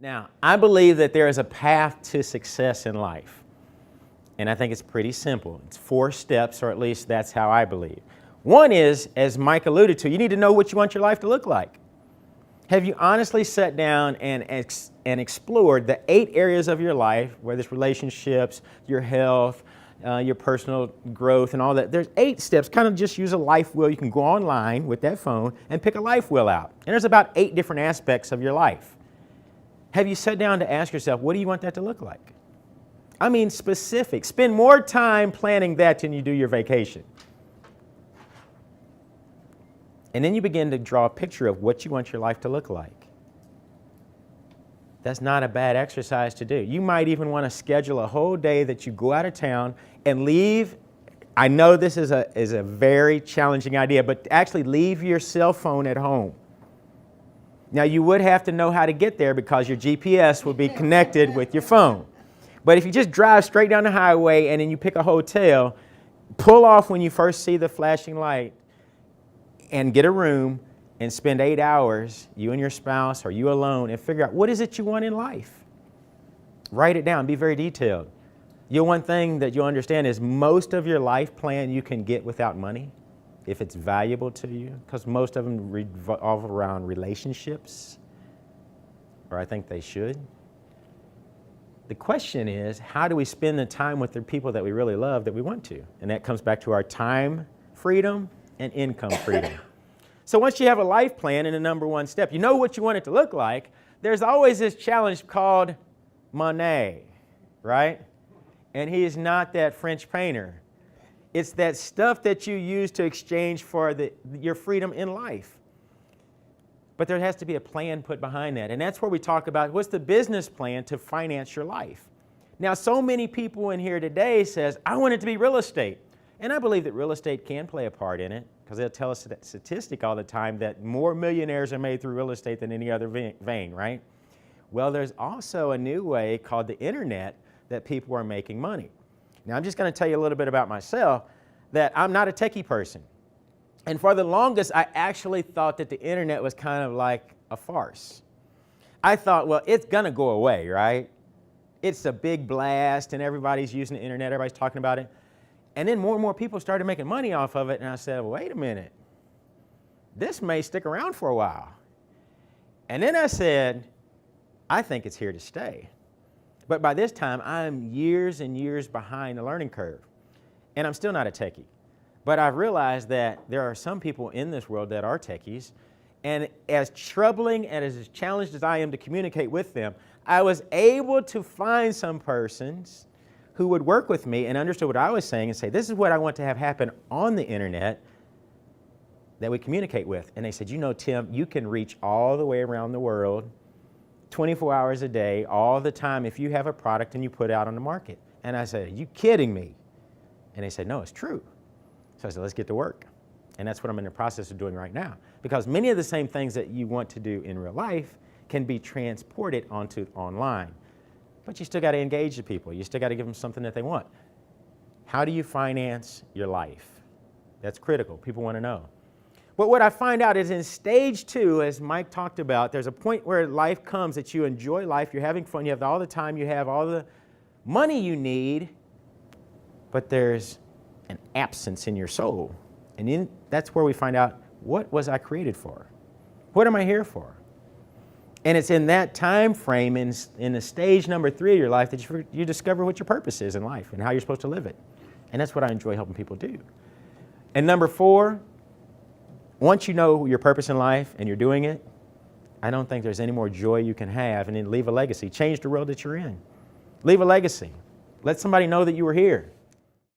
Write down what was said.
Now, I believe that there is a path to success in life. And I think it's pretty simple. It's 4 steps, or at least that's how I believe. One is, as Mike alluded to, you need to know what you want your life to look like. Have you honestly sat down and explored the 8 areas of your life, whether it's relationships, your health, your personal growth and all that? There's 8 steps. Kind of just use a life wheel. You can go online with that phone and pick a life wheel out. And there's about 8 different aspects of your life. Have you sat down to ask yourself, what do you want that to look like? I mean specific. Spend more time planning that than you do your vacation. And then you begin to draw a picture of what you want your life to look like. That's not a bad exercise to do. You might even want to schedule a whole day that you go out of town and leave. I know this is a very challenging idea, but actually leave your cell phone at home. Now, you would have to know how to get there because your GPS will be connected with your phone. But if you just drive straight down the highway and then you pick a hotel, pull off when you first see the flashing light and get a room and spend 8 hours, you and your spouse or you alone, and figure out what is it you want in life. Write it down. Be very detailed. One thing that you'll understand is most of your life plan you can get without money, if it's valuable to you, because most of them revolve around relationships, or I think they should. The question is, how do we spend the time with the people that we really love that we want to? And that comes back to our time freedom and income freedom. So once you have a life plan in the number 1 step, you know what you want it to look like, there's always this challenge called Monet, right? And he is not that French painter. It's that stuff that you use to exchange for your freedom in life. But there has to be a plan put behind that. And that's where we talk about what's the business plan to finance your life. Now, so many people in here today says, I want it to be real estate. And I believe that real estate can play a part in it, because they'll tell us that statistic all the time that more millionaires are made through real estate than any other vein, right? Well, there's also a new way called the internet that people are making money. Now, I'm just going to tell you a little bit about myself, that I'm not a techie person. And for the longest, I actually thought that the internet was kind of like a farce. I thought, well, it's going to go away, right? It's a big blast, and everybody's using the internet, everybody's talking about it. And then more and more people started making money off of it, and I said, wait a minute, this may stick around for a while. And then I said, I think it's here to stay. But by this time, I'm years and years behind the learning curve. And I'm still not a techie. But I've realized that there are some people in this world that are techies, and as troubling and as challenged as I am to communicate with them, I was able to find some persons who would work with me and understood what I was saying and say, this is what I want to have happen on the internet that we communicate with. And they said, you know, Tim, you can reach all the way around the world, 24 hours a day, all the time, if you have a product and you put it out on the market. And I said, are you kidding me? And they said, no, it's true. So I said, let's get to work. And that's what I'm in the process of doing right now. Because many of the same things that you want to do in real life can be transported onto online. But you still got to engage the people. You still got to give them something that they want. How do you finance your life? That's critical. People want to know. But what I find out is in stage 2, as Mike talked about, there's a point where life comes that you enjoy life, you're having fun, you have all the time, you have all the money you need, but there's an absence in your soul. And that's where we find out, what was I created for? What am I here for? And it's in that time frame, in the stage number 3 of your life, that you discover what your purpose is in life and how you're supposed to live it. And that's what I enjoy helping people do. And number 4, once you know your purpose in life and you're doing it, I don't think there's any more joy you can have, and then leave a legacy. Change the world that you're in. Leave a legacy. Let somebody know that you were here.